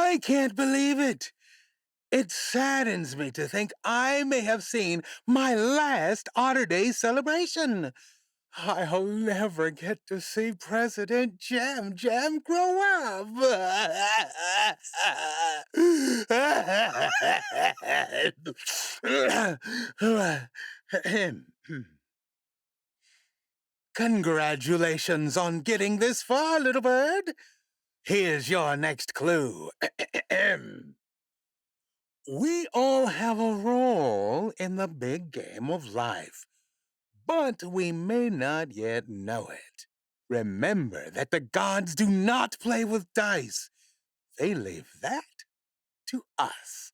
I can't believe it. It saddens me to think I may have seen my last Otter Day celebration. I'll never get to see President Jam grow up. Congratulations on getting this far, little bird. Here's your next clue. We all have a role in the big game of life, but we may not yet know it. Remember that the gods do not play with dice. They leave that to us.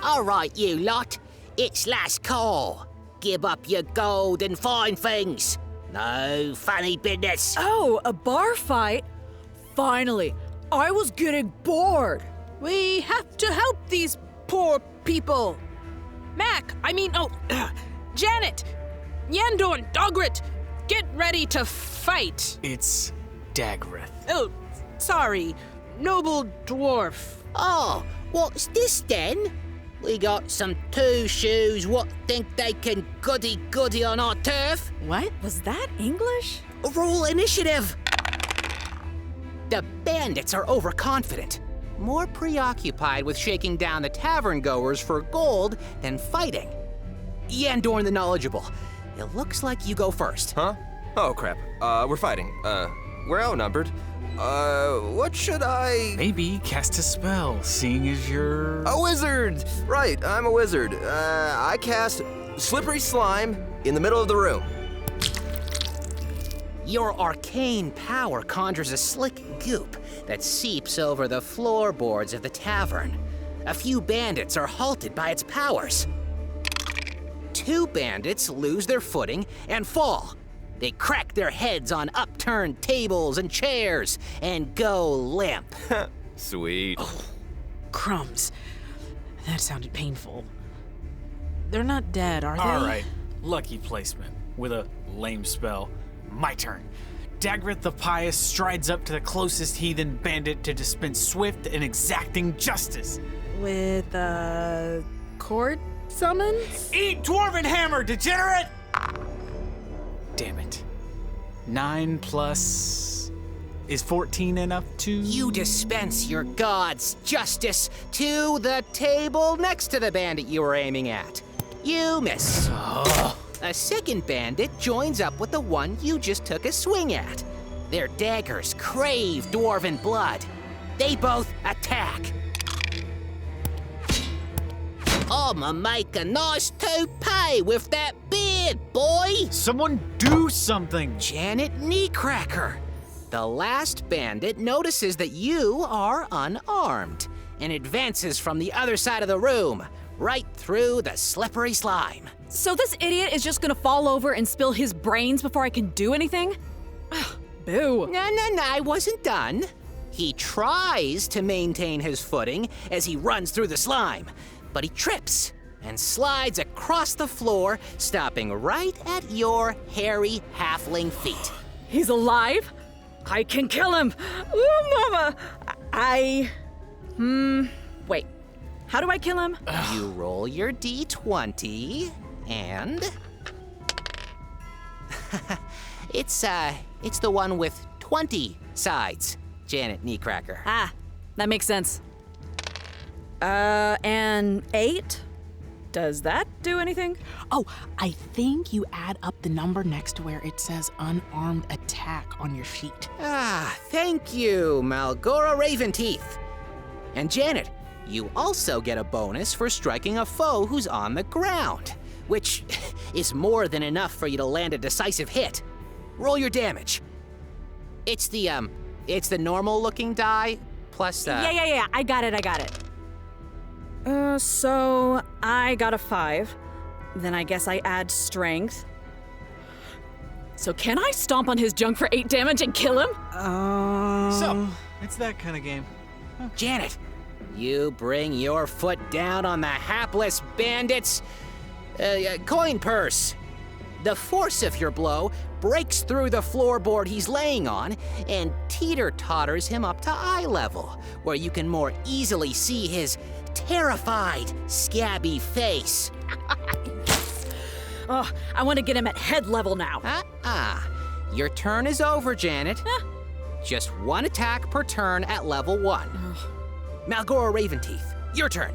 All right, you lot. It's last call. Give up your gold and fine things. No funny business. Oh, a bar fight? Finally, I was getting bored. We have to help these poor people. Janet, Yandorn, Dogrit, get ready to fight. It's Dagrith. Oh, sorry, noble dwarf. Oh, what's this then? We got some two shoes what think they can goody on our turf. What? Was that English? Roll initiative. The bandits are overconfident, more preoccupied with shaking down the tavern goers for gold than fighting. Yandorn the Knowledgeable, it looks like you go first. Huh? Oh, crap. We're fighting. We're outnumbered. What should I... Maybe cast a spell, seeing as you're... A wizard! Right, I'm a wizard. I cast Slippery Slime in the middle of the room. Your arcane power conjures a slick goop that seeps over the floorboards of the tavern. A few bandits are halted by its powers. Two bandits lose their footing and fall. They crack their heads on upturned tables and chairs and go limp. Sweet. Oh, crumbs. That sounded painful. They're not dead, are they? All right, lucky placement with a lame spell. My turn. Dagrith the Pious strides up to the closest heathen bandit to dispense swift and exacting justice. With, cord summons? Eat Dwarven Hammer, degenerate! Damn it. 9 plus... Is 14 enough to... You dispense your god's justice to the table next to the bandit you were aiming at. You miss. A second bandit joins up with the one you just took a swing at. Their daggers crave dwarven blood. They both attack. I'ma make a nice toupee with that beard, boy! Someone do something! Janet Kneecracker. The last bandit notices that you are unarmed and advances from the other side of the room, right through the slippery slime. So this idiot is just gonna fall over and spill his brains before I can do anything? Boo. No, I wasn't done. He tries to maintain his footing as he runs through the slime, but he trips and slides across the floor, stopping right at your hairy halfling feet. He's alive? I can kill him! Ooh, mama! Wait. How do I kill him? You roll your d20, and... It's the one with 20 sides, Janet Kneecracker. Ah, that makes sense. And 8? Does that do anything? Oh, I think you add up the number next to where it says unarmed attack on your sheet. Ah, thank you, Malgora Raventeeth. And Janet, you also get a bonus for striking a foe who's on the ground, which is more than enough for you to land a decisive hit. Roll your damage. It's the normal-looking die, plus, Yeah, I got it. So I got a 5. Then I guess I add strength. So can I stomp on his junk for 8 damage and kill him? So, it's that kind of game. Janet, you bring your foot down on the hapless bandit's coin purse. The force of your blow breaks through the floorboard he's laying on and teeter-totters him up to eye level, where you can more easily see his terrified, scabby face. Oh, I want to get him at head level now. Your turn is over, Janet. Just one attack per turn at level 1. Malgora Raventeeth, your turn.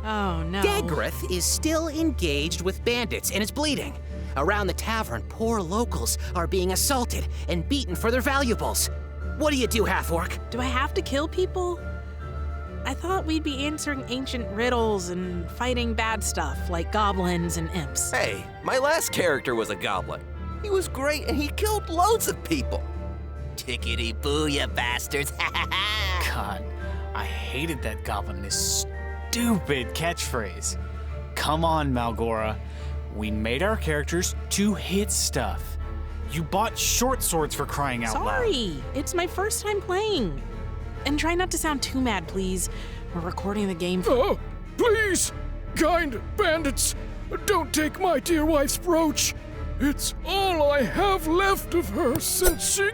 Oh, no. Dagrith is still engaged with bandits and is bleeding. Around the tavern, poor locals are being assaulted and beaten for their valuables. What do you do, half-orc? Do I have to kill people? I thought we'd be answering ancient riddles and fighting bad stuff like goblins and imps. Hey, my last character was a goblin. He was great and he killed loads of people. Tickety-boo, you bastards. God, I hated that goblin and his stupid catchphrase. Come on, Malgora. We made our characters to hit stuff. You bought short swords for crying out loud. Sorry, it's my first time playing. And try not to sound too mad, please. We're recording the game. Oh, please, kind bandits, don't take my dear wife's brooch. It's all I have left of her since she...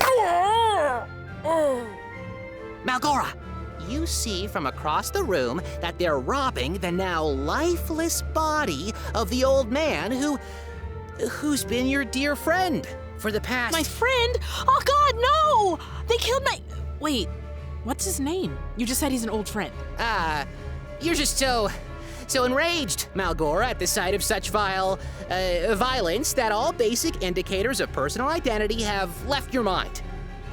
Malgora, you see from across the room that they're robbing the now lifeless body of the old man who's been your dear friend for the past... My friend? Oh, God, no! They killed my... Wait, what's his name? You just said he's an old friend. You're just so enraged, Malgora, at the sight of such violence that all basic indicators of personal identity have left your mind.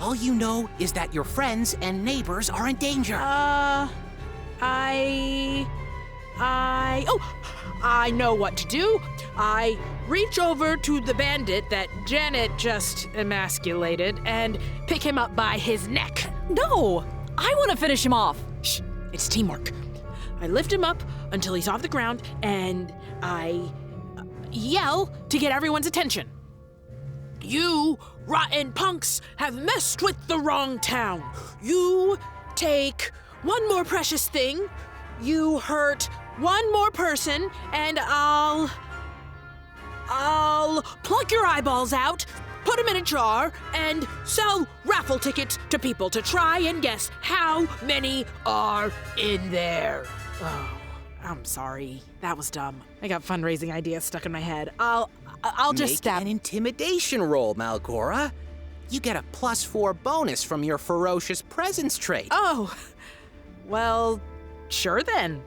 All you know is that your friends and neighbors are in danger. I know what to do. I reach over to the bandit that Janet just emasculated and pick him up by his neck. No, I want to finish him off. Shh, it's teamwork. I lift him up until he's off the ground and I yell to get everyone's attention. You rotten punks have messed with the wrong town. You take one more precious thing, you hurt one more person, and I'll pluck your eyeballs out, put them in a jar, and sell raffle tickets to people to try and guess how many are in there. Oh, I'm sorry. That was dumb. I got fundraising ideas stuck in my head. I'll just Make stab. an intimidation roll, Malgora. You get a +4 bonus from your ferocious presence trait. Oh, well, sure then.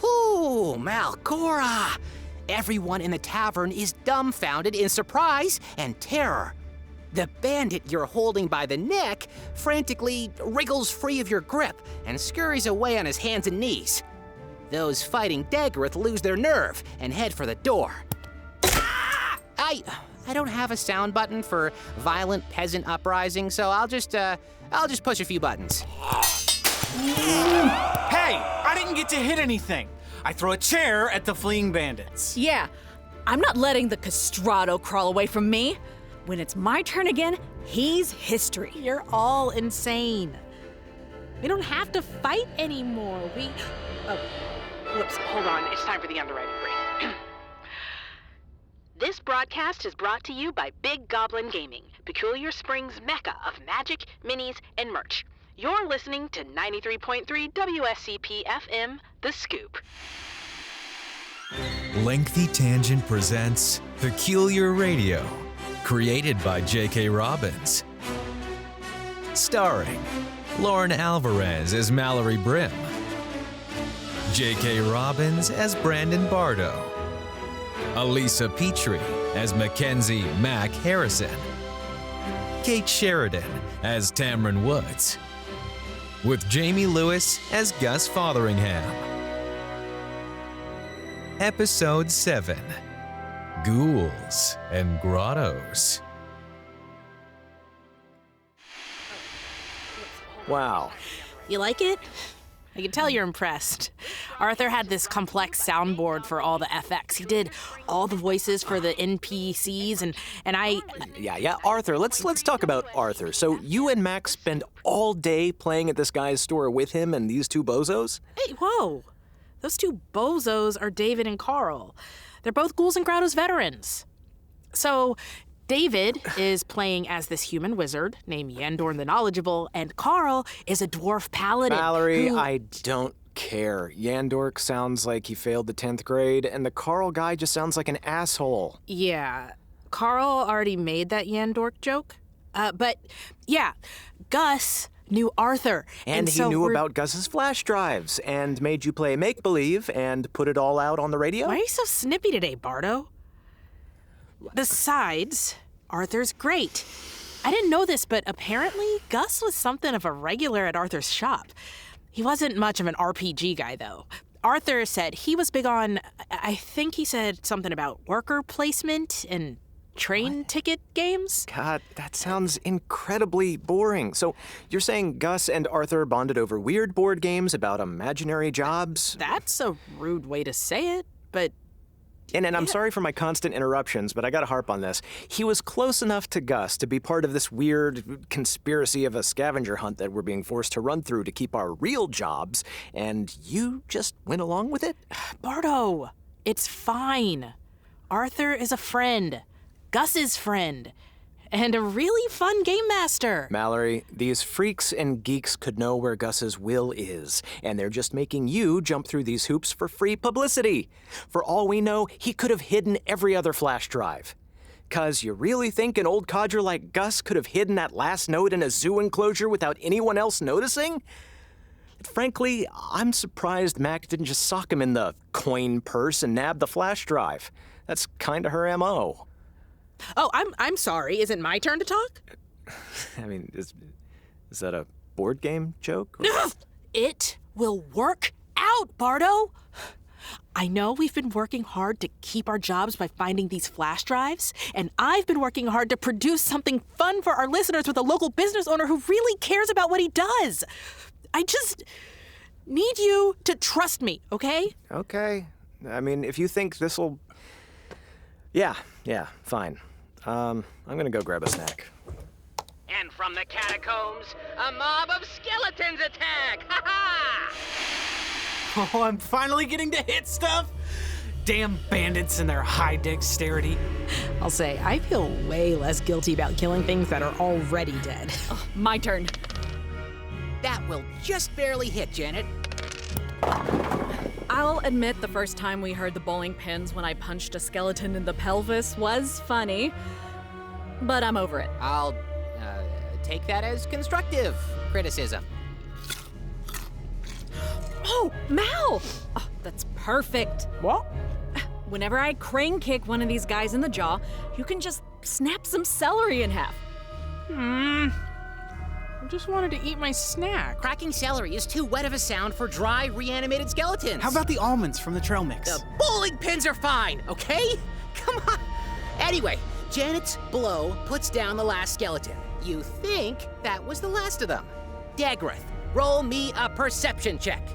Ooh, Malgora! Everyone in the tavern is dumbfounded in surprise and terror. The bandit you're holding by the neck frantically wriggles free of your grip and scurries away on his hands and knees. Those fighting Dagrith lose their nerve and head for the door. I don't have a sound button for violent peasant uprising, so I'll just push a few buttons. Hey, I didn't get to hit anything. I throw a chair at the fleeing bandits. Yeah, I'm not letting the castrato crawl away from me. When it's my turn again, he's history. You're all insane. We don't have to fight anymore. Whoops, hold on. It's time for the underwriting break. This broadcast is brought to you by Big Goblin Gaming, Peculiar Springs' mecca of magic, minis, and merch. You're listening to 93.3 WSCP FM, The Scoop. Lengthy Tangent presents Peculiar Radio, created by J.K. Robbins. Starring Lauryn Alvarez as Mallory Brimm, J.K. Robbins as Brandon Bardo, Alyssa Petrey as Mackenzie Mack Harrison, Kate Sheridan as Tamryn Woods, with Jamey Lewis as Gus Fotheringham. Episode 7, Ghouls and Grottos. Wow. You like it? I can tell you're impressed. Arthur had this complex soundboard for all the FX. He did all the voices for the NPCs, and I... Yeah, Arthur, let's talk about Arthur. So you and Max spend all day playing at this guy's store with him and these two bozos? Hey, whoa. Those two bozos are David and Carl. They're both Ghouls and Grottos veterans. So, David is playing as this human wizard named Yandorn the Knowledgeable, and Carl is a dwarf paladin. Mallory, who... I don't care. Yandork sounds like he failed the 10th grade, and the Carl guy just sounds like an asshole. Yeah, Carl already made that Yandork joke. But, yeah, Gus knew Arthur. And he knew about Gus's flash drives, and made you play make-believe, and put it all out on the radio? Why are you so snippy today, Bardo? Besides, Arthur's great. I didn't know this, but apparently Gus was something of a regular at Arthur's shop. He wasn't much of an RPG guy, though. Arthur said he was big on, I think he said something about worker placement and train ticket games. God, that sounds incredibly boring. So you're saying Gus and Arthur bonded over weird board games about imaginary jobs? That's a rude way to say it, but... And I'm sorry for my constant interruptions, but I gotta harp on this. He was close enough to Gus to be part of this weird conspiracy of a scavenger hunt that we're being forced to run through to keep our real jobs, and you just went along with it? Bardo, it's fine. Arthur is a friend. Gus's friend. And a really fun game master. Mallory, these freaks and geeks could know where Gus's will is, and they're just making you jump through these hoops for free publicity. For all we know, he could have hidden every other flash drive. 'Cause you really think an old codger like Gus could have hidden that last note in a zoo enclosure without anyone else noticing? Frankly, I'm surprised Mack didn't just sock him in the coin purse and nab the flash drive. That's kinda her MO. Oh, I'm sorry. Is it my turn to talk? I mean, is that a board game joke? It will work out, Bardo. I know we've been working hard to keep our jobs by finding these flash drives, and I've been working hard to produce something fun for our listeners with a local business owner who really cares about what he does. I just need you to trust me, okay? Okay. I mean, if you think this'll... Yeah, fine. I'm gonna go grab a snack. And from the catacombs, a mob of skeletons attack! Ha ha! Oh, I'm finally getting to hit stuff? Damn bandits and their high dexterity. I'll say, I feel way less guilty about killing things that are already dead. Oh, my turn. That will just barely hit, Janet. I'll admit the first time we heard the bowling pins when I punched a skeleton in the pelvis was funny, but I'm over it. I'll take that as constructive criticism. Oh, Mal! Oh, that's perfect. What? Whenever I crane kick one of these guys in the jaw, you can just snap some celery in half. I just wanted to eat my snack. Cracking celery is too wet of a sound for dry, reanimated skeletons. How about the almonds from the trail mix? The bowling pins are fine, okay? Come on. Anyway, Janet's blow puts down the last skeleton. You think that was the last of them. Dagrath, roll me a perception check.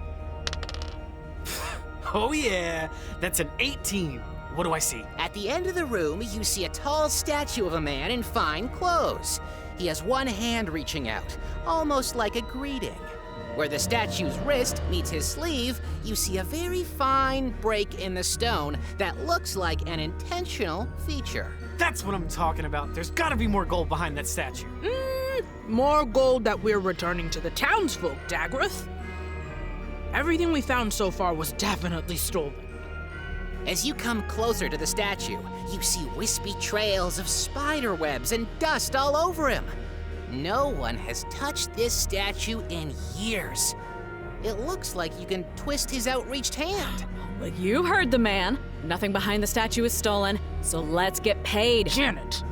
Oh yeah, that's an 18. What do I see? At the end of the room, you see a tall statue of a man in fine clothes. He has one hand reaching out, almost like a greeting. Where the statue's wrist meets his sleeve, you see a very fine break in the stone that looks like an intentional feature. That's what I'm talking about. There's gotta be more gold behind that statue. More gold that we're returning to the townsfolk, Dagrath. Everything we found so far was definitely stolen. As you come closer to the statue, you see wispy trails of spider webs and dust all over him. No one has touched this statue in years. It looks like you can twist his outreached hand. Well, you heard the man. Nothing behind the statue is stolen, so let's get paid. Janet,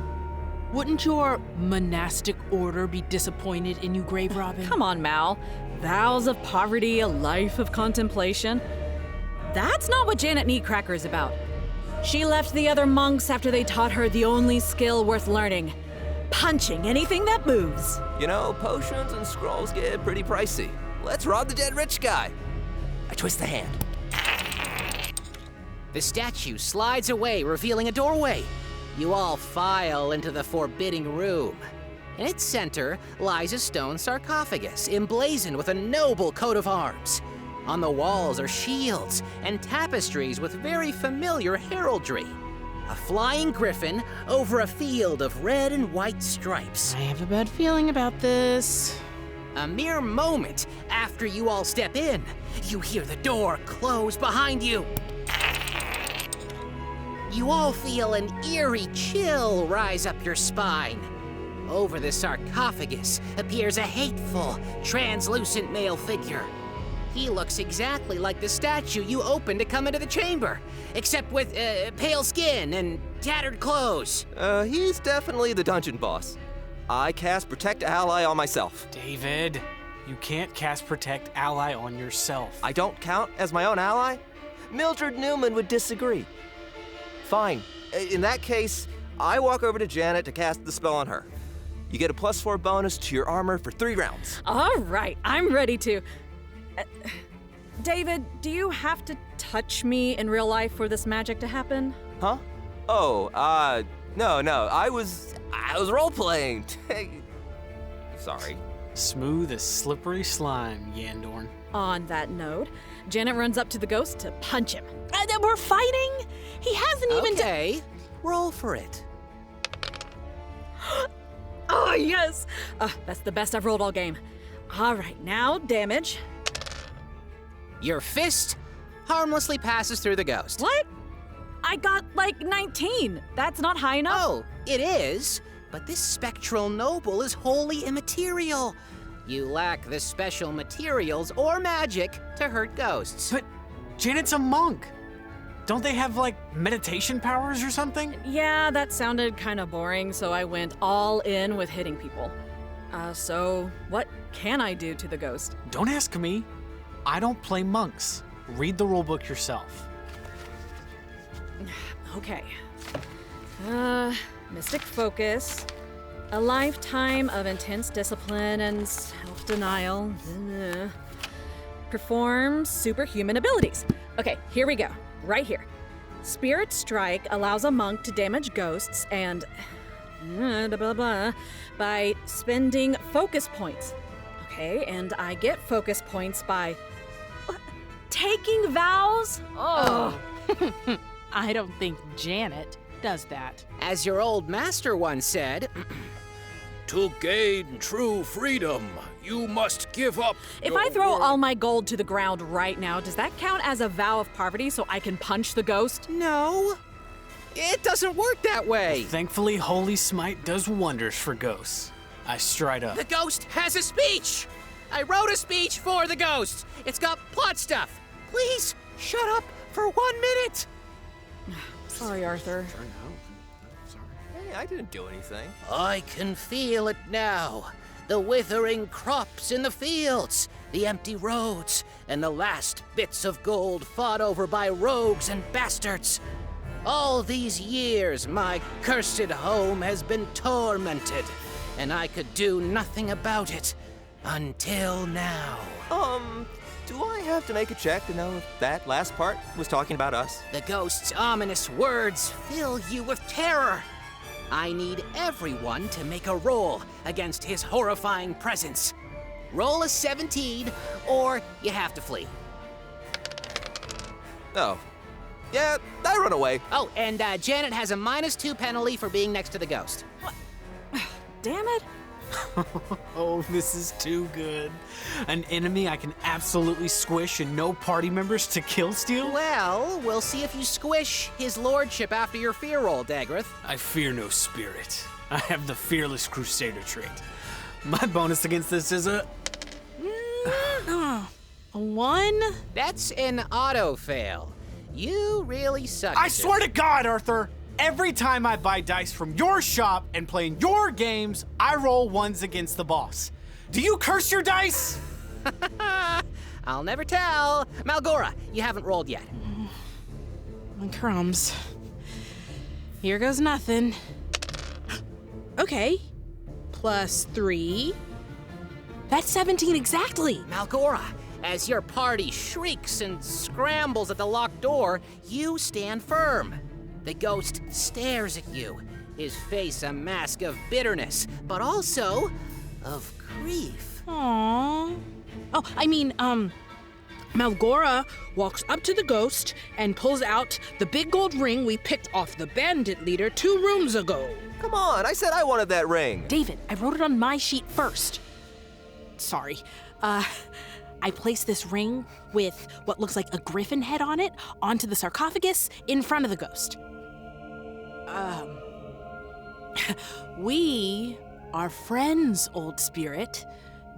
wouldn't your monastic order be disappointed in you, grave robbing? Come on, Mal. Vows of poverty, a life of contemplation. That's not what Janet Kneecracker is about. She left the other monks after they taught her the only skill worth learning. Punching anything that moves. You know, potions and scrolls get pretty pricey. Let's rob the dead rich guy. I twist the hand. The statue slides away, revealing a doorway. You all file into the forbidding room. In its center lies a stone sarcophagus, emblazoned with a noble coat of arms. On the walls are shields and tapestries with very familiar heraldry. a flying griffin over a field of red and white stripes. I have a bad feeling about this. A mere moment after you all step in, you hear the door close behind you. You all feel an eerie chill rise up your spine. Over the sarcophagus appears a hateful, translucent male figure. He looks exactly like the statue you opened to come into the chamber, except with pale skin and tattered clothes. He's definitely the dungeon boss. I cast Protect Ally on myself. David, you can't cast Protect Ally on yourself. I don't count as my own ally? Mildred Newman would disagree. Fine. In that case, I walk over to Janet to cast the spell on her. You get a +4 bonus to your armor for 3 rounds. All right, I'm ready to. David, do you have to touch me in real life for this magic to happen? Huh? Oh, no. I was role-playing. Sorry. Smooth as slippery slime, Yandorn. On that note, Janet runs up to the ghost to punch him. We're fighting? He hasn't even Okay, roll for it. Oh, yes! That's the best I've rolled all game. All right, now damage. Your fist harmlessly passes through the ghost. What? I got like 19. That's not high enough. Oh, it is, but this spectral noble is wholly immaterial. You lack the special materials or magic to hurt ghosts. But Janet's a monk. Don't they have, like, meditation powers or something? Yeah, that sounded kind of boring, so I went all in with hitting people. So what can I do to the ghost? Don't ask me. I don't play monks. Read the rulebook yourself. Okay. Mystic focus. A lifetime of intense discipline and self-denial. Performs superhuman abilities. Okay, here we go. Right here. Spirit Strike allows a monk to damage ghosts and blah, blah, blah, by spending focus points. Okay, and I get focus points by taking vows? Oh. I don't think Janet does that. As your old master once said, To gain true freedom, you must give up. If I throw all my gold to the ground right now, does that count as a vow of poverty so I can punch the ghost? no, it doesn't work that way. Thankfully, Holy Smite does wonders for ghosts. I stride up. The ghost has a speech. I wrote a speech for the ghost. It's got plot stuff. Please shut up for 1 minute. Sorry, Arthur. Hey, I didn't do anything. I can feel it now. The withering crops in the fields, the empty roads, and the last bits of gold fought over by rogues and bastards. All these years, my cursed home has been tormented, and I could do nothing about it until now. Do I have to make a check to know if that last part was talking about us? The ghost's ominous words fill you with terror. I need everyone to make a roll against his horrifying presence. Roll a 17, or you have to flee. Oh. Yeah, I run away. Oh, and Janet has a -2 penalty for being next to the ghost. Damn it. Oh, this is too good. An enemy I can absolutely squish and no party members to kill steal? Well, we'll see if you squish his lordship after your fear roll, Dagrith. I fear no spirit. I have the Fearless Crusader trait. My bonus against this is a... A 1? That's an auto fail. You really suck. I at swear this. to God, Arthur! Every time I buy dice from your shop and play in your games, I roll 1s against the boss. Do you curse your dice? I'll never tell. Malgora, you haven't rolled yet. Crumbs. Here goes nothing. Okay. +3. That's 17 exactly. Malgora, as your party shrieks and scrambles at the locked door, you stand firm. The ghost stares at you, his face a mask of bitterness, but also of grief. Aww. Oh, I mean, Malgora walks up to the ghost and pulls out the big gold ring we picked off the bandit leader 2 rooms ago. Come on, I said I wanted that ring. David, I wrote it on my sheet first. Sorry. I placed this ring with what looks like a griffin head on it onto the sarcophagus in front of the ghost. We are friends, old spirit.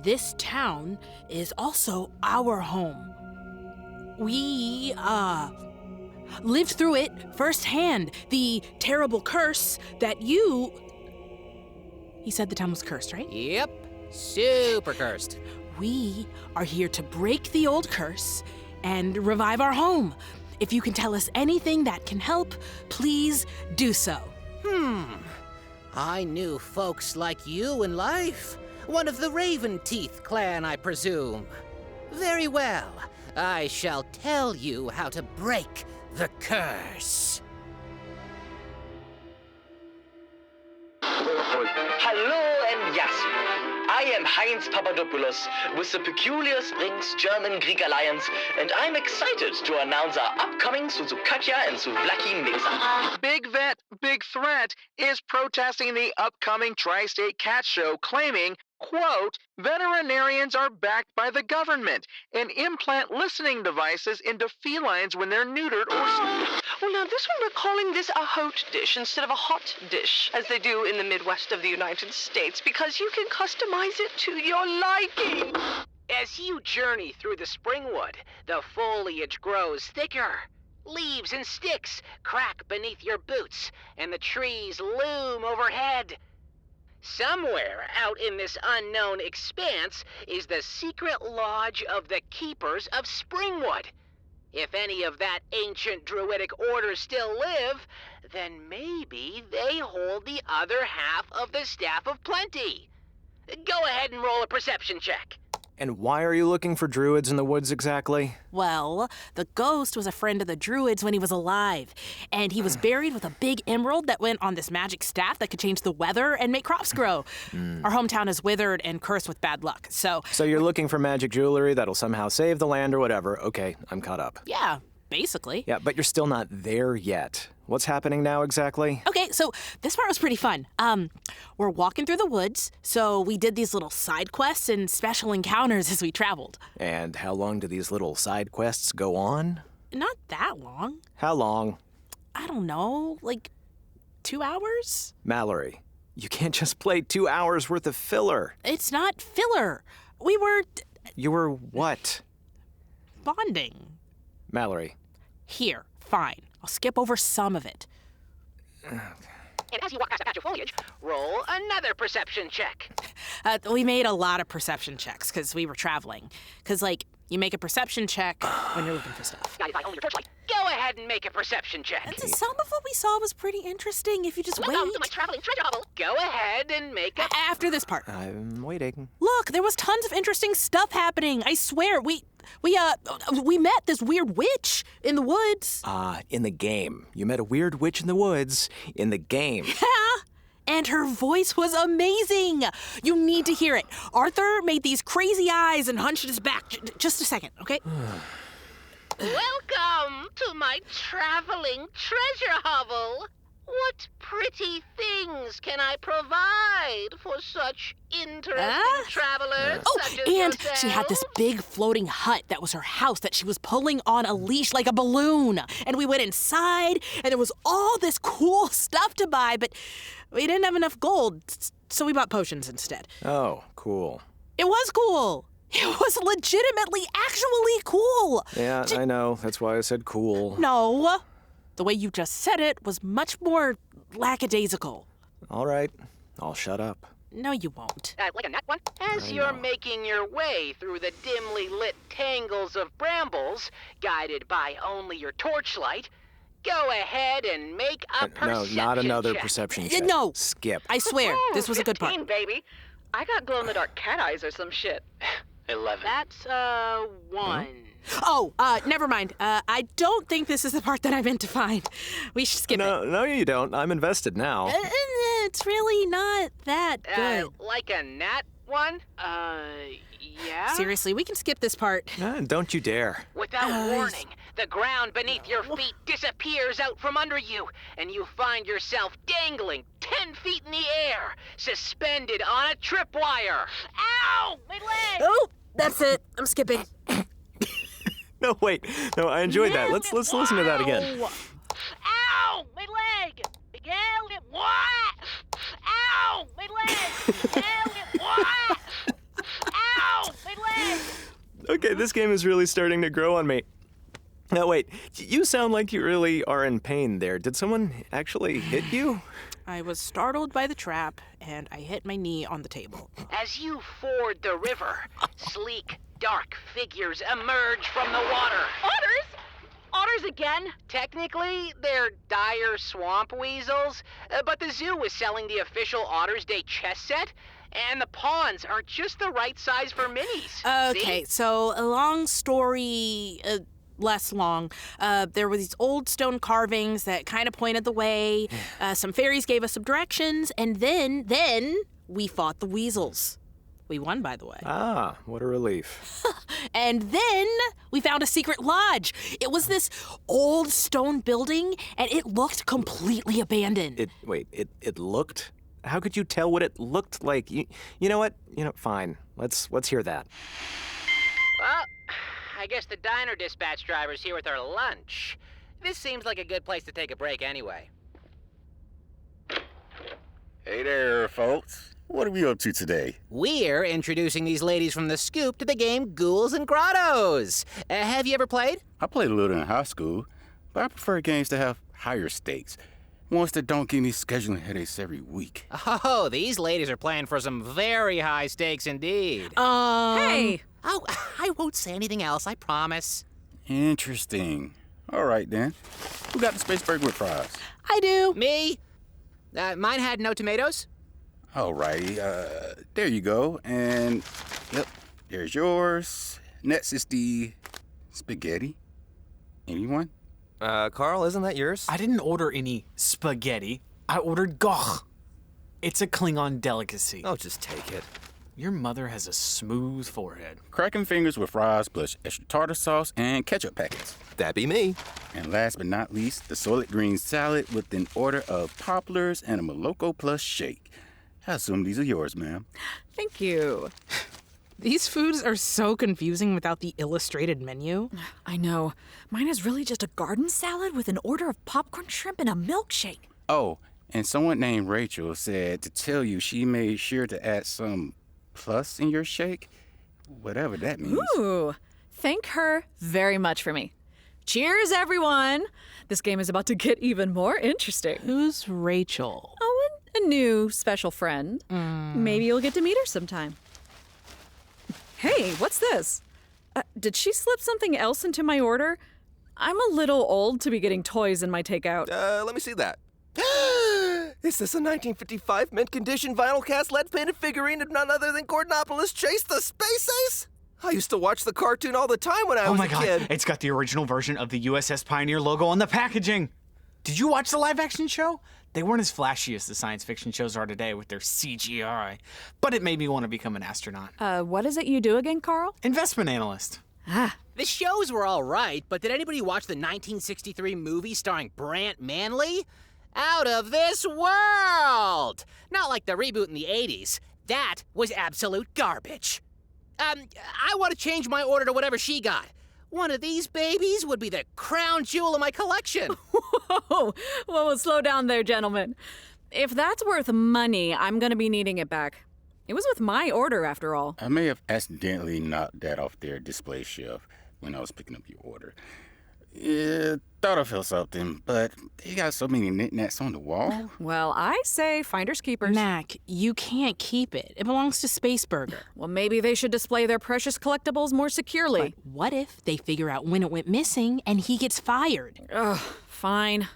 This town is also our home. We, lived through it firsthand. The terrible curse that you... He said the town was cursed, right? Yep, super cursed. We are here to break the old curse and revive our home. If you can tell us anything that can help, please do so. I knew folks like you in life. One of the Raven Teeth clan, I presume. Very well. I shall tell you how to break the curse. Hallo and Yassi. I am Heinz Papadopoulos with the Peculiar Springs German-Greek Alliance, and I'm excited to announce our upcoming Suzukatya and Suvlaki mix-up. Big Vet, Big Threat is protesting the upcoming Tri-State Cat Show, claiming, quote, veterinarians are backed by the government and implant listening devices into felines when they're neutered or... Well, now, this one we're calling this a hot dish instead of a hot dish, as they do in the Midwest of the United States, because you can customize it to your liking. As you journey through the springwood, the foliage grows thicker. Leaves and sticks crack beneath your boots, and the trees loom overhead. Somewhere out in this unknown expanse is the secret lodge of the Keepers of Springwood. If any of that ancient druidic order still live, then maybe they hold the other half of the Staff of Plenty. Go ahead and roll a perception check. And why are you looking for druids in the woods exactly? Well, the ghost was a friend of the druids when he was alive, and he was buried with a big emerald that went on this magic staff that could change the weather and make crops grow. Our hometown is withered and cursed with bad luck, so... So you're looking for magic jewelry that'll somehow save the land or whatever. Okay, I'm caught up. Yeah, basically. Yeah, but you're still not there yet. What's happening now exactly? Okay, so this part was pretty fun. We're walking through the woods, so we did these little side quests and special encounters as we traveled. And how long do these little side quests go on? Not that long. How long? I don't know, like 2 hours? Mallory, you can't just play 2 hours worth of filler. It's not filler. We were... You were what? Bonding. Mallory. Here, fine. I'll skip over some of it. And as you walk past a patch of foliage, roll another perception check. We made a lot of perception checks because we were traveling. Because, like, you make a perception check when you're looking for stuff. Guided by only your torchlight. Go ahead and make a perception check. Some of what we saw was pretty interesting if you just wait. Welcome to my traveling treasure hovel. Go ahead and make a... After this part. I'm waiting. Look, there was tons of interesting stuff happening. I swear, we met this weird witch in the woods. In the game. You met a weird witch in the woods in the game. Yeah. And her voice was amazing. You need to hear it. Arthur made these crazy eyes and hunched his back. Just a second, okay? Welcome to my traveling treasure hovel. What pretty things can I provide for such interesting travelers such as and yourself? She had this big floating hut that was her house that she was pulling on a leash like a balloon. And we went inside, and there was all this cool stuff to buy, but we didn't have enough gold, so we bought potions instead. Oh, cool. It was cool. It was legitimately, actually cool. Yeah, I know. That's why I said cool. No. The way you just said it was much more lackadaisical. All right. I'll shut up. No, you won't. Like a nut one? As you're making your way through the dimly lit tangles of brambles, guided by only your torchlight, go ahead and make a perception No, not another check. perception check. No. Skip. I swear, this was a good part. 15, baby. I got glow-in-the-dark cat eyes or some shit. 11. That's, 1. Oh, never mind. I don't think this is the part that I meant to find. We should skip it. No, you don't. I'm invested now. It's really not that good. Like a gnat? one? Yeah? Seriously, we can skip this part. Don't you dare. Without warning, the ground beneath your feet disappears out from under you, and you find yourself dangling 10 feet in the air, suspended on a tripwire. Ow! My leg! Oh, that's it. I'm skipping. No, wait. No, I enjoyed that. Let's listen to that again. Ow! My leg! Miguel, what? Ow! My leg! Miguel, what? Ow! My leg! Okay, this game is really starting to grow on me. Now, wait. You sound like you really are in pain there. Did someone actually hit you? I was startled by the trap, and I hit my knee on the table. As you ford the river, sleek, dark figures emerge from the water. Otters? Otters again? Technically, they're dire swamp weasels, but the zoo is selling the official Otters Day chess set, and the pawns are just the right size for minis. Okay, See? so a long story, less long. There were these old stone carvings that kind of pointed the way. Some fairies gave us some directions, and then we fought the weasels. We won, by the way. Ah, what a relief. And then we found a secret lodge. It was this old stone building, and it looked completely abandoned. It looked? How could you tell what it looked like? You know what? Fine. Let's hear that. Well, I guess the diner dispatch driver's here with our lunch. This seems like a good place to take a break anyway. Hey there, folks. What are we up to today? We're introducing these ladies from the Scoop to the game Ghouls and Grottos. Have you ever played? I played a little in high school, but I prefer games that have higher stakes. Ones that don't give me scheduling headaches every week. Oh, these ladies are playing for some very high stakes indeed. Hey! Oh, I won't say anything else, I promise. Interesting. All right, then. Who got the space burger with fries? I do. Me? Mine had no tomatoes. Alrighty, there you go. And, yep, there's yours. Next is the spaghetti. Anyone? Carl, isn't that yours? I didn't order any spaghetti. I ordered goch. It's a Klingon delicacy. Oh, just take it. Your mother has a smooth forehead. Cracking fingers with fries plus extra tartar sauce and ketchup packets. That'd be me. And last but not least, the solid green salad with an order of poplars and a Moloko plus shake. I assume these are yours, ma'am. Thank you. These foods are so confusing without the illustrated menu. I know. Mine is really just a garden salad with an order of popcorn shrimp and a milkshake. Oh, and someone named Rachel said to tell you she made sure to add some plus in your shake, whatever that means. Ooh, thank her very much for me. Cheers, everyone. This game is about to get even more interesting. Who's Rachel? Oh, a new special friend. Maybe you'll get to meet her sometime. Hey, what's this? Did she slip something else into my order? I'm a little old to be getting toys in my takeout. Let me see that. Is this a 1955 mint condition vinyl cast lead painted figurine of none other than Gordonopoulos Chase the Space Ace? I used to watch the cartoon all the time when I was a kid. Oh my god, it's got the original version of the USS Pioneer logo on the packaging. Did you watch the live action show? They weren't as flashy as the science fiction shows are today with their CGI, but it made me want to become an astronaut. What is it you do again, Carl? Investment analyst. The shows were all right, but did anybody watch the 1963 movie starring Brant Manley? Out of this world! Not like the reboot in the 80s. That was absolute garbage. I want to change my order to whatever she got. One of these babies would be the crown jewel of my collection. Whoa, well, slow down there, gentlemen. If that's worth money, I'm going to be needing it back. It was with my order, after all. I may have accidentally knocked that off their display shelf when I was picking up your order. Yeah, thought I felt something, but they got so many knickknacks on the wall. Well, I say finders keepers. Mac, you can't keep it. It belongs to Space Burger. Well, maybe they should display their precious collectibles more securely. But what if they figure out when it went missing and he gets fired? Ugh, fine.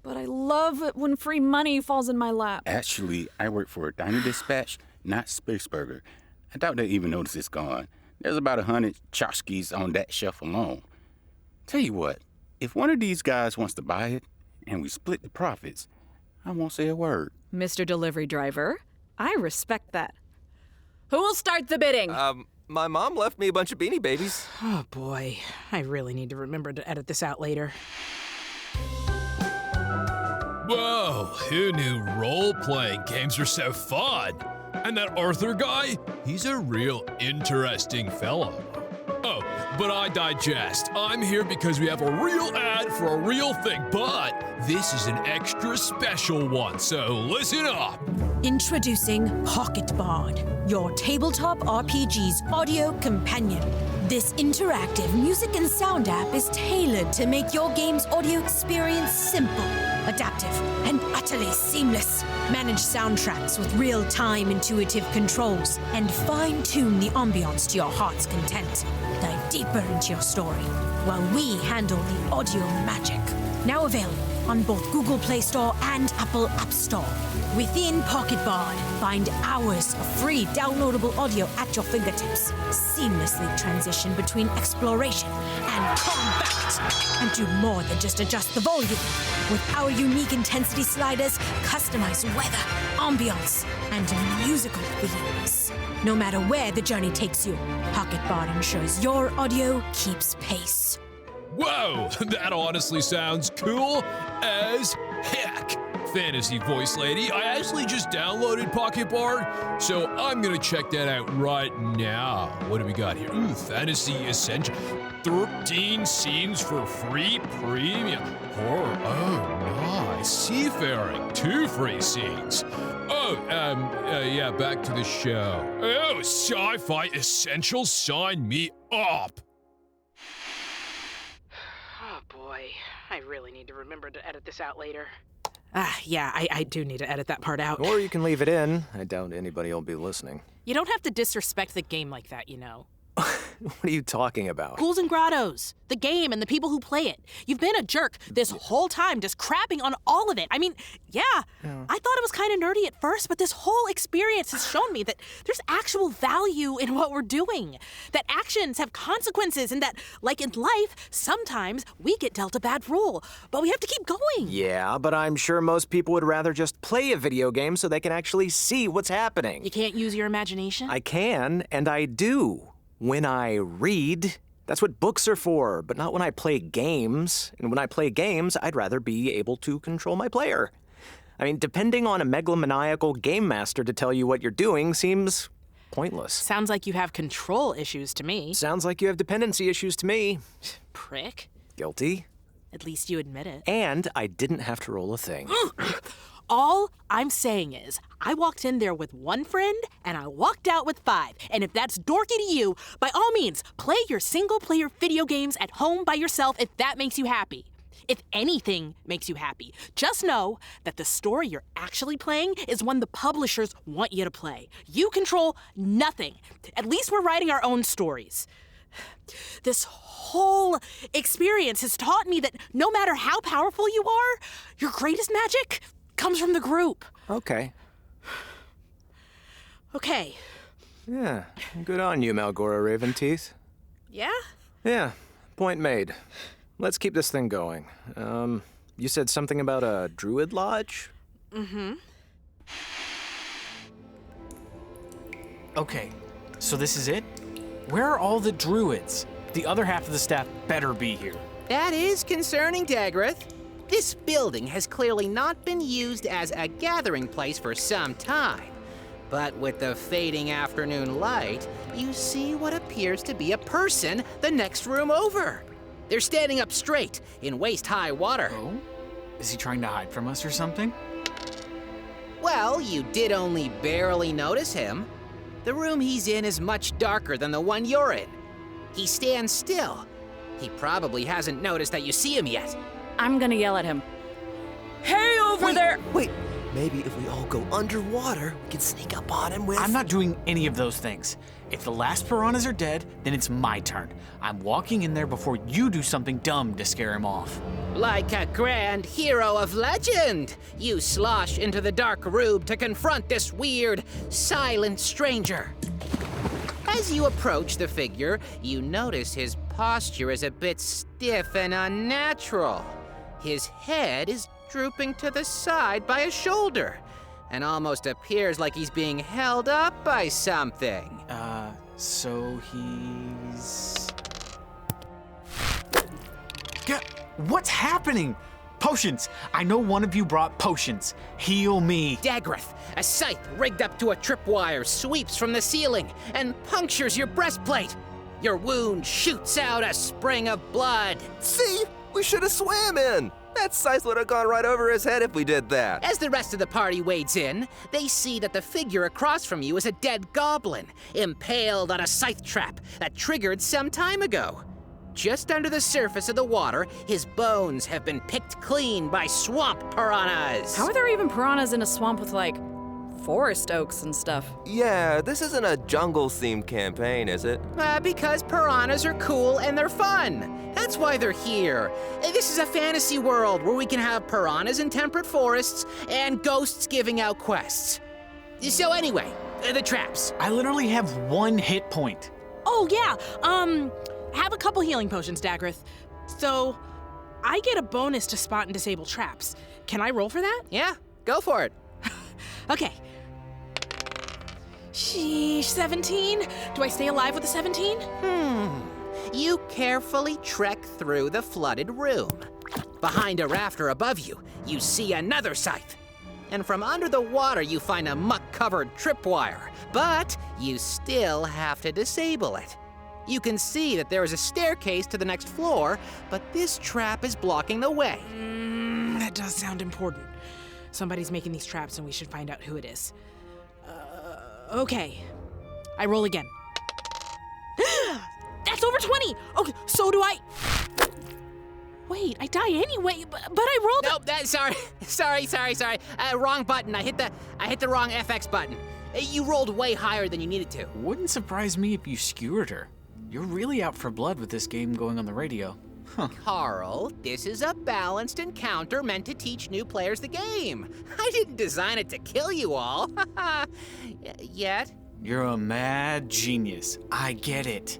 But I love it when free money falls in my lap. Actually, I work for a diner dispatch, not Space Burger. I doubt they even notice it's gone. There's about 100 tchotchkes on that shelf alone. Tell you what, if one of these guys wants to buy it and we split the profits, I won't say a word. Mr. Delivery Driver, I respect that. Who will start the bidding? My mom left me a bunch of Beanie Babies. Oh boy, I really need to remember to edit this out later. Whoa, who knew role-playing games are so fun? And that Arthur guy, he's a real interesting fellow. Oh, but I digest. I'm here because we have a real ad for a real thing, but this is an extra special one, so listen up. Introducing Pocket Bard, your tabletop RPG's audio companion. This interactive music and sound app is tailored to make your game's audio experience simple, adaptive, and utterly seamless. Manage soundtracks with real-time intuitive controls and fine-tune the ambiance to your heart's content. Dive deeper into your story while we handle the audio magic. Now available on both Google Play Store and Apple App Store. Within Pocket Bard, find hours of free downloadable audio at your fingertips. Seamlessly transition between exploration and combat. And do more than just adjust the volume. With our unique intensity sliders, customize weather, ambiance, and musical themes. No matter where the journey takes you, Pocket Bard ensures your audio keeps pace. Whoa, that honestly sounds cool as heck. Fantasy voice lady, I actually just downloaded Pocket Bard, so I'm gonna check that out right now. What do we got here? Ooh, Fantasy Essential. 13 scenes for free premium. Horror, oh nice. Seafaring, 2 free scenes. Yeah, back to the show. Oh, Sci-Fi Essentials, sign me up. Oh boy, I really need to remember to edit this out later. I do need to edit that part out. Or you can leave it in. I doubt anybody will be listening. You don't have to disrespect the game like that, you know. What are you talking about? Ghouls and Grottos, the game and the people who play it. You've been a jerk this whole time, just crapping on all of it. I mean, yeah, I thought it was kind of nerdy at first, but this whole experience has shown me that there's actual value in what we're doing. That actions have consequences, and that, like in life, sometimes we get dealt a bad rule, but we have to keep going. Yeah, but I'm sure most people would rather just play a video game so they can actually see what's happening. You can't use your imagination? I can, and I do. When I read, that's what books are for, but not when I play games. And when I play games, I'd rather be able to control my player. I mean, depending on a megalomaniacal game master to tell you what you're doing seems pointless. Sounds like you have control issues to me. Sounds like you have dependency issues to me. Prick. Guilty. At least you admit it. And I didn't have to roll a thing. All I'm saying is, I walked in there with 1 friend, and I walked out with 5. And if that's dorky to you, by all means, play your single-player video games at home by yourself if that makes you happy. If anything makes you happy, just know that the story you're actually playing is one the publishers want you to play. You control nothing. At least we're writing our own stories. This whole experience has taught me that no matter how powerful you are, your greatest magic comes from the group. Okay. Okay. Yeah, good on you, Malgora Raventeeth. Yeah? Yeah, point made. Let's keep this thing going. You said something about a druid lodge? Mm-hmm. Okay, so this is it? Where are all the druids? The other half of the staff better be here. That is concerning, Dagrath. This building has clearly not been used as a gathering place for some time. But with the fading afternoon light, you see what appears to be a person the next room over. They're standing up straight in waist-high water. Oh? Is he trying to hide from us or something? Well, you did only barely notice him. The room he's in is much darker than the one you're in. He stands still. He probably hasn't noticed that you see him yet. I'm gonna yell at him. Hey, over there! Wait, maybe if we all go underwater, we can sneak up on him with... I'm not doing any of those things. If the last piranhas are dead, then it's my turn. I'm walking in there before you do something dumb to scare him off. Like a grand hero of legend, you slosh into the dark room to confront this weird, silent stranger. As you approach the figure, you notice his posture is a bit stiff and unnatural. His head is drooping to the side by a shoulder, and almost appears like he's being held up by something. So he's... What's happening? Potions! I know one of you brought potions. Heal me. Dagrith, a scythe rigged up to a tripwire sweeps from the ceiling and punctures your breastplate. Your wound shoots out a spring of blood. See? We should have swam in. That scythe would have gone right over his head if we did that. As the rest of the party wades in, they see that the figure across from you is a dead goblin, impaled on a scythe trap that triggered some time ago. Just under the surface of the water, his bones have been picked clean by swamp piranhas. How are there even piranhas in a swamp with, like, forest oaks and stuff? Yeah, this isn't a jungle-themed campaign, is it? Because piranhas are cool and they're fun. That's why they're here. This is a fantasy world where we can have piranhas in temperate forests and ghosts giving out quests. So anyway, the traps. I literally have 1 hit point. Oh, yeah. Have a couple healing potions, Dagrith. So, I get a bonus to spot and disable traps. Can I roll for that? Yeah, go for it. Okay. Sheesh, 17? Do I stay alive with a 17? You carefully trek through the flooded room. Behind a rafter above you, you see another scythe. And from under the water, you find a muck-covered tripwire. But you still have to disable it. You can see that there is a staircase to the next floor, but this trap is blocking the way. That does sound important. Somebody's making these traps and we should find out who it is. Okay. I roll again. That's over 20! Okay, so do I... Wait, I die anyway, but I rolled... Nope, sorry. Wrong button. I hit the wrong FX button. You rolled way higher than you needed to. Wouldn't surprise me if you skewered her. You're really out for blood with this game going on the radio. Huh. Carl, this is a balanced encounter meant to teach new players the game. I didn't design it to kill you all. Yet. You're a mad genius. I get it.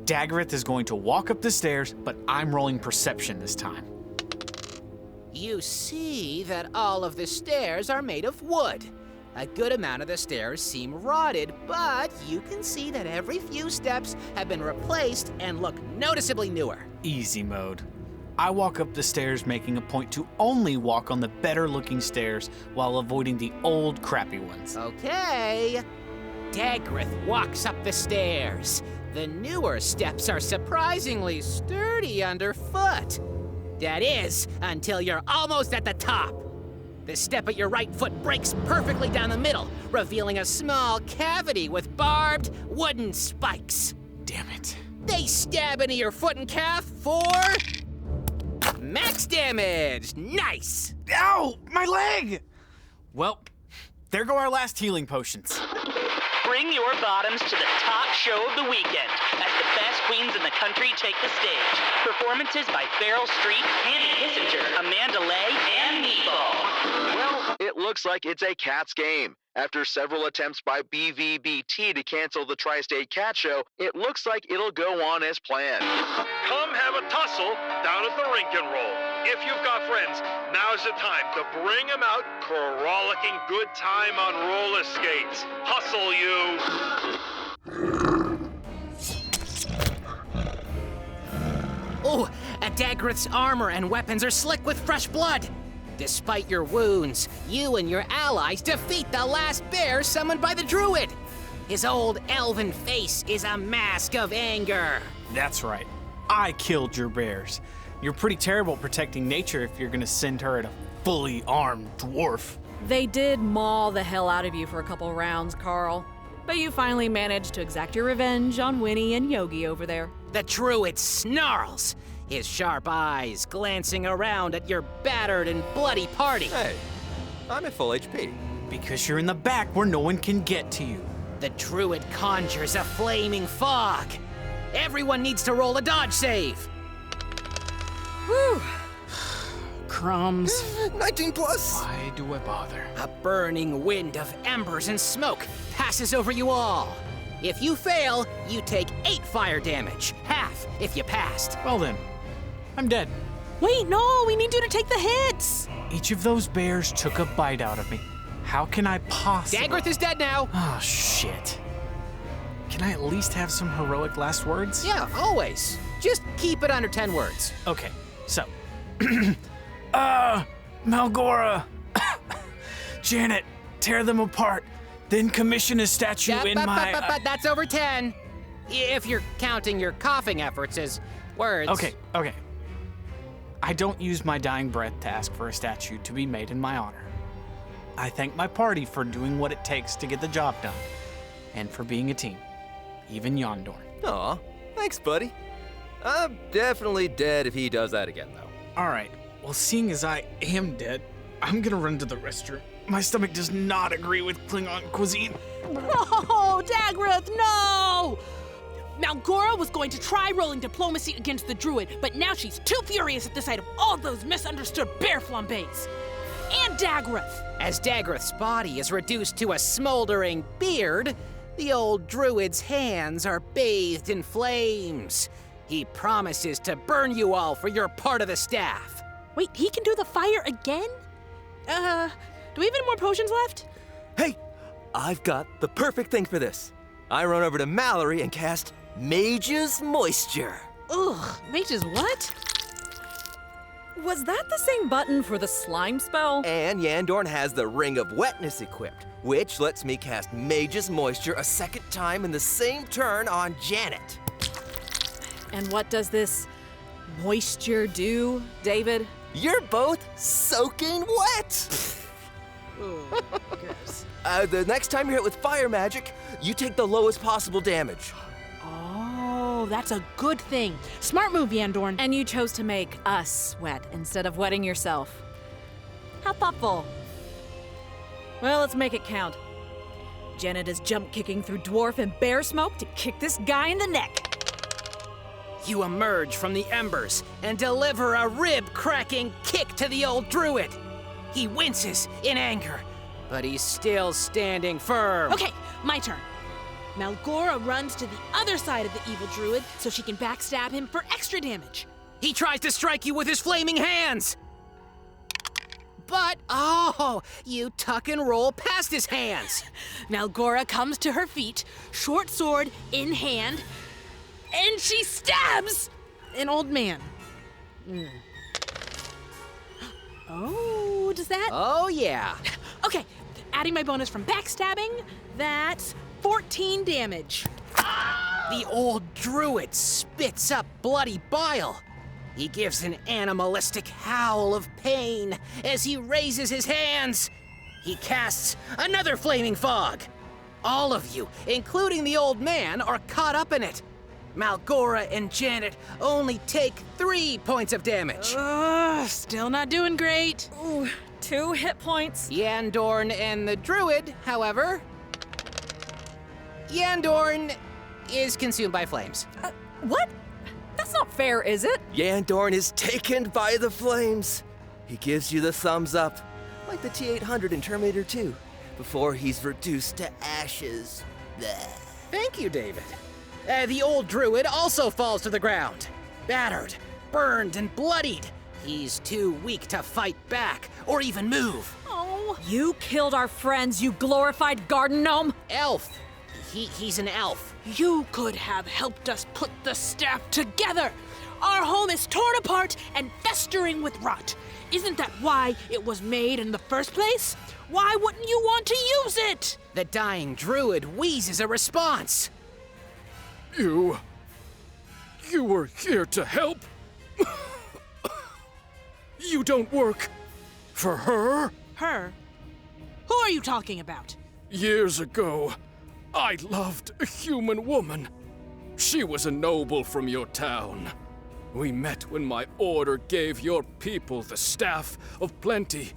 Dagrith is going to walk up the stairs, but I'm rolling perception this time. You see that all of the stairs are made of wood. A good amount of the stairs seem rotted, but you can see that every few steps have been replaced and look noticeably newer. Easy mode. I walk up the stairs making a point to only walk on the better-looking stairs while avoiding the old, crappy ones. Okay. Dagrith walks up the stairs. The newer steps are surprisingly sturdy underfoot. That is, until you're almost at the top. The step at your right foot breaks perfectly down the middle, revealing a small cavity with barbed wooden spikes. Damn it. They stab into your foot and calf for... max damage! Nice! Ow! My leg! Well, there go our last healing potions. Bring your bottoms to the top show of the weekend as the best queens in the country take the stage. Performances by Beryl Streep, Andy Kissinger, Amanda Lay, and Meatball. Well, it looks like it's a Cats game. After several attempts by BVBT to cancel the Tri-State Cat Show, it looks like it'll go on as planned. Come have a tussle down at the rink and roll. If you've got friends, now's the time to bring them out for a rollicking good time on roller skates. Hustle, you! Oh, Dagrith's armor and weapons are slick with fresh blood. Despite your wounds, you and your allies defeat the last bear summoned by the druid. His old elven face is a mask of anger. That's right. I killed your bears. You're pretty terrible protecting nature if you're gonna send her at a fully armed dwarf. They did maul the hell out of you for a couple rounds, Carl. But you finally managed to exact your revenge on Winnie and Yogi over there. The druid snarls, his sharp eyes glancing around at your battered and bloody party. Hey, I'm at full HP. Because you're in the back where no one can get to you. The druid conjures a flaming fog. Everyone needs to roll a dodge save. Whew. Crumbs. 19 plus. Why do I bother? A burning wind of embers and smoke passes over you all. If you fail, you take 8 fire damage, half if you passed. Well then, I'm dead. Wait, no, we need you to take the hits. Each of those bears took a bite out of me. How can I possibly? Dagrith is dead now. Oh, shit. Can I at least have some heroic last words? Yeah, always. Just keep it under 10 words. Okay, so. Malgora. Janet, tear them apart. Then commission a statue in my. But that's over 10. If you're counting your coughing efforts as words. Okay. I don't use my dying breath to ask for a statue to be made in my honor. I thank my party for doing what it takes to get the job done, and for being a team, even Yondorn. Aw, thanks, buddy. I'm definitely dead if he does that again, though. All right, well, seeing as I am dead, I'm gonna run to the restroom. My stomach does not agree with Klingon cuisine. No, Dagrith, no! Malgora was going to try rolling diplomacy against the druid, but now she's too furious at the sight of all those misunderstood bear flambés. And Dagrith! As Dagrith's body is reduced to a smoldering beard, the old druid's hands are bathed in flames. He promises to burn you all for your part of the staff. Wait, he can do the fire again? Do we have any more potions left? Hey, I've got the perfect thing for this. I run over to Mallory and cast Mage's Moisture. Ugh, Mage's what? Was that the same button for the slime spell? And Yandorn has the Ring of Wetness equipped, which lets me cast Mage's Moisture a second time in the same turn on Janet. And what does this moisture do, David? You're both soaking wet! The next time you're hit with fire magic, you take the lowest possible damage. Oh, that's a good thing. Smart move, Yandorn. And you chose to make us wet instead of wetting yourself. How thoughtful. Well, let's make it count. Janet is jump kicking through dwarf and bear smoke to kick this guy in the neck. You emerge from the embers and deliver a rib-cracking kick to the old druid. He winces in anger, but he's still standing firm. Okay, my turn. Malgora runs to the other side of the evil druid so she can backstab him for extra damage. He tries to strike you with his flaming hands. But, you tuck and roll past his hands. Malgora comes to her feet, short sword in hand, and she stabs an old man. Oh, does that? Oh, yeah. Okay, adding my bonus from backstabbing, that's 14 damage. The old druid spits up bloody bile. He gives an animalistic howl of pain as he raises his hands. He casts another flaming fog. All of you, including the old man, are caught up in it. Malgora and Janet only take 3 points of damage. Still not doing great. Ooh, 2 hit points. Yandorn and the druid, however... Yandorn is consumed by flames. What? That's not fair, is it? Yandorn is taken by the flames. He gives you the thumbs up, like the T-800 in Terminator 2, before he's reduced to ashes. Blech. Thank you, David. The old druid also falls to the ground, battered, burned, and bloodied. He's too weak to fight back or even move. Oh, you killed our friends, you glorified garden gnome. Elf. He's an elf. You could have helped us put the staff together. Our home is torn apart and festering with rot. Isn't that why it was made in the first place? Why wouldn't you want to use it? The dying druid wheezes a response. You were here to help? You don't work for her? Her? Who are you talking about? Years ago, I loved a human woman. She was a noble from your town. We met when my order gave your people the staff of plenty.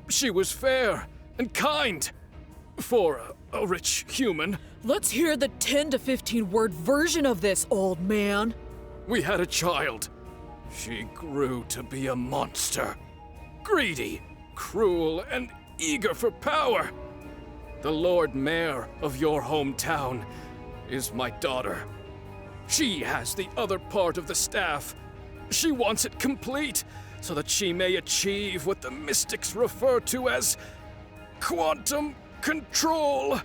She was fair and kind for a rich human. Let's hear the 10 to 15 word version of this, old man. We had a child. She grew to be a monster. Greedy, cruel, and eager for power. The Lord Mayor of your hometown is my daughter. She has the other part of the staff. She wants it complete so that she may achieve what the mystics refer to as quantum control.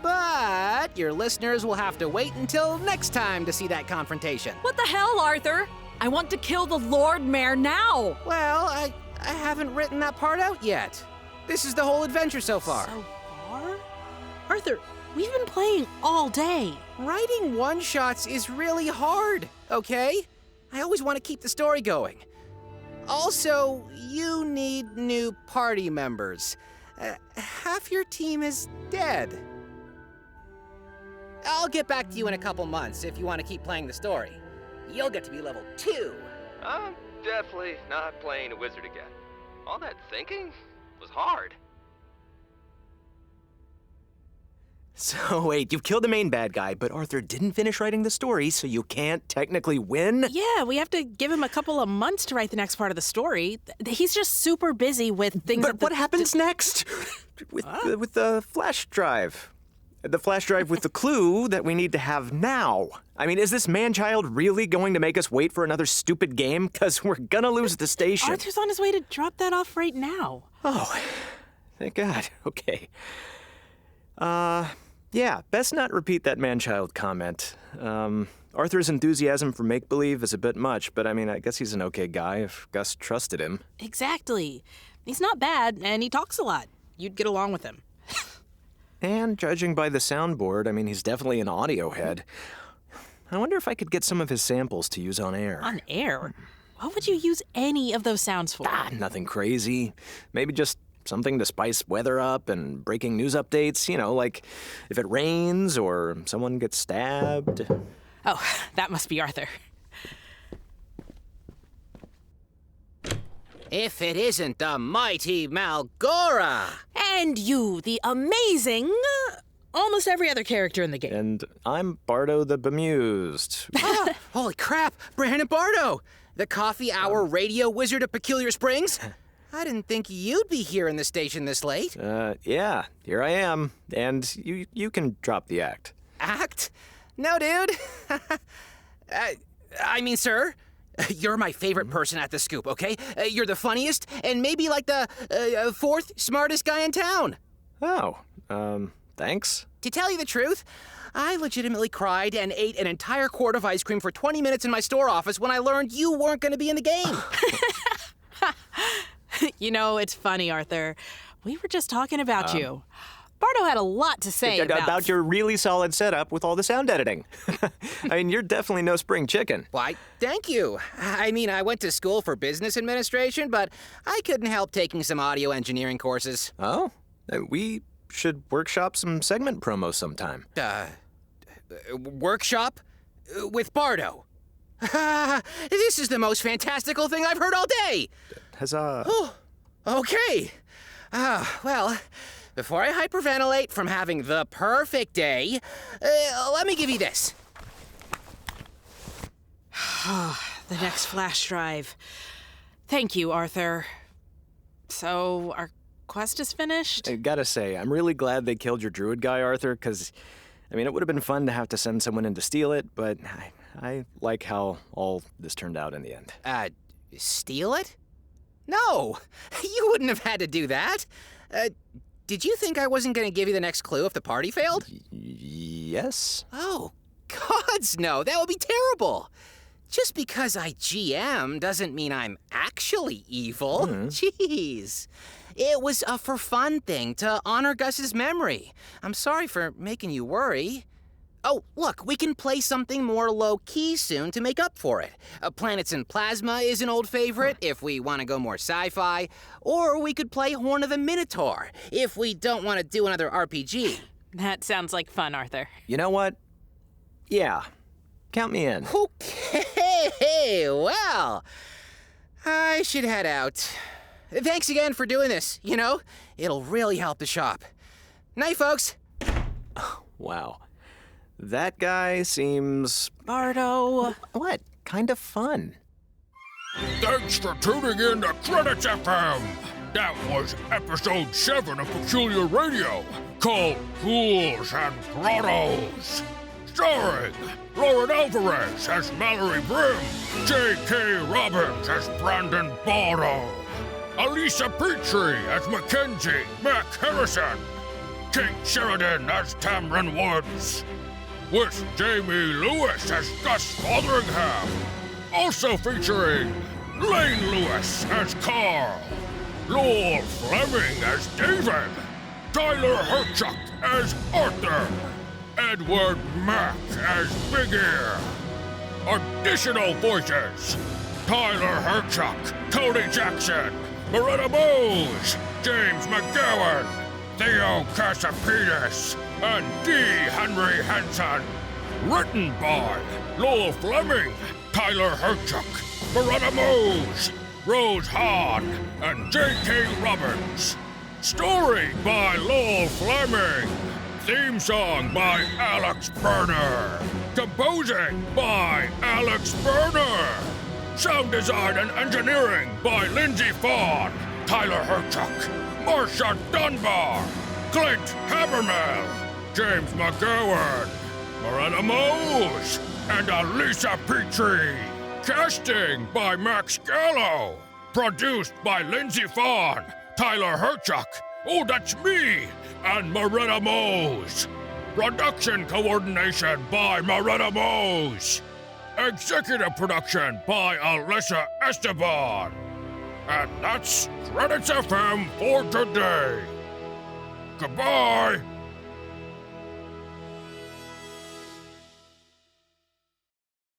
But your listeners will have to wait until next time to see that confrontation. What the hell, Arthur? I want to kill the Lord Mayor now. Well, I haven't written that part out yet. This is the whole adventure so far. So far? Arthur, we've been playing all day. Writing one-shots is really hard, okay? I always want to keep the story going. Also, you need new party members. Half your team is dead. I'll get back to you in a couple months if you want to keep playing the story. You'll get to be level 2. I'm definitely not playing a wizard again. All that thinking was hard. So wait, you've killed the main bad guy, but Arthur didn't finish writing the story, so you can't technically win? Yeah, we have to give him a couple of months to write the next part of the story. He's just super busy with things. But what happens next? With the flash drive. The flash drive with the clue that we need to have now. I mean, is this man-child really going to make us wait for another stupid game? Because we're gonna lose the station. Arthur's on his way to drop that off right now. Oh, thank God. Okay. Yeah, best not repeat that man-child comment. Arthur's enthusiasm for make-believe is a bit much, but I mean, I guess he's an okay guy if Gus trusted him. Exactly. He's not bad, and he talks a lot. You'd get along with him. And judging by the soundboard, I mean, he's definitely an audio head. I wonder if I could get some of his samples to use on air. On air? What would you use any of those sounds for? Nothing crazy. Maybe just something to spice weather up and breaking news updates, you know, like if it rains or someone gets stabbed. Oh, that must be Arthur. If it isn't the mighty Malgora! And you, the amazing, almost every other character in the game. And I'm Bardo the Bemused. Holy crap, Brandon Bardo! The coffee hour radio wizard of Peculiar Springs? I didn't think you'd be here in the station this late. Yeah, here I am. And you can drop the act. Act? No, dude. I mean, sir, you're my favorite person at the Scoop, okay? You're the funniest and maybe like the 4th smartest guy in town. Oh, thanks. To tell you the truth, I legitimately cried and ate an entire quart of ice cream for 20 minutes in my store office when I learned you weren't going to be in the game. You know, it's funny, Arthur. We were just talking about you. Bardo had a lot to say about your really solid setup with all the sound editing. I mean, you're definitely no spring chicken. Why, thank you. I mean, I went to school for business administration, but I couldn't help taking some audio engineering courses. Oh? We should workshop some segment promos sometime. Workshop? With Bardo. This is the most fantastical thing I've heard all day. Huzzah. Okay. Well, before I hyperventilate from having the perfect day, let me give you this. The next flash drive. Thank you, Arthur. So, our quest is finished? I gotta say, I'm really glad they killed your druid guy, Arthur, because, I mean, it would have been fun to have to send someone in to steal it, but I like how all this turned out in the end. Steal it? No, you wouldn't have had to do that. Did you think I wasn't going to give you the next clue if the party failed? Yes. Oh, gods no, that would be terrible. Just because I GM doesn't mean I'm actually evil. Jeez. It was a for fun thing to honor Gus's memory. I'm sorry for making you worry. Oh, look, we can play something more low-key soon to make up for it. Planets in Plasma is an old favorite if we want to go more sci-fi. Or we could play Horn of the Minotaur if we don't want to do another RPG. That sounds like fun, Arthur. You know what? Yeah. Count me in. Okay, well, I should head out. Thanks again for doing this, you know? It'll really help the shop. Night, folks. Wow. That guy seems... Bardo. What? Kind of fun. Thanks for tuning in to Credits FM. That was episode 7 of Peculiar Radio, called Ghouls and Grottos. Starring Lauryn Alvarez as Mallory Brimm, J.K. Robbins as Brandon Bardo, Alyssa Petrey as Mackenzie, Mack Harrison. Kate Sheridan as Tamryn Woods. With Jamey Lewis as Gus Fotheringham. Also featuring Layne Lewis as Carl. Lowell Fleming as David. Tyler Hyrchuk as Arthur. Edward Mack as Big Ear. Additional voices: Tyler Hyrchuk, Tony Jackson, Merete Mohs, James McGowan, Theo Cassapedis, and D. Henry Hanson. Written by Lowell Fleming, Tyler Hyrchuk, Merete Mohs, Rose Hahn, and J.K. Robbins. Story by Lowell Fleming. Theme song by Berner. Composing by Berner. Sound design and engineering by Lindsay Fawn, Tyler Hyrchuk, Marsha Dunbar, Clint Habermel, James McGowan, Merete Mohs, and Alyssa Petrey. Casting by Max Gallo. Produced by Lindsay Fawn, Tyler Hyrchuk, oh that's me, and Merete Mohs. Production coordination by Merete Mohs. Executive production by Alyssa Esteban. And that's Credits FM for today. Goodbye.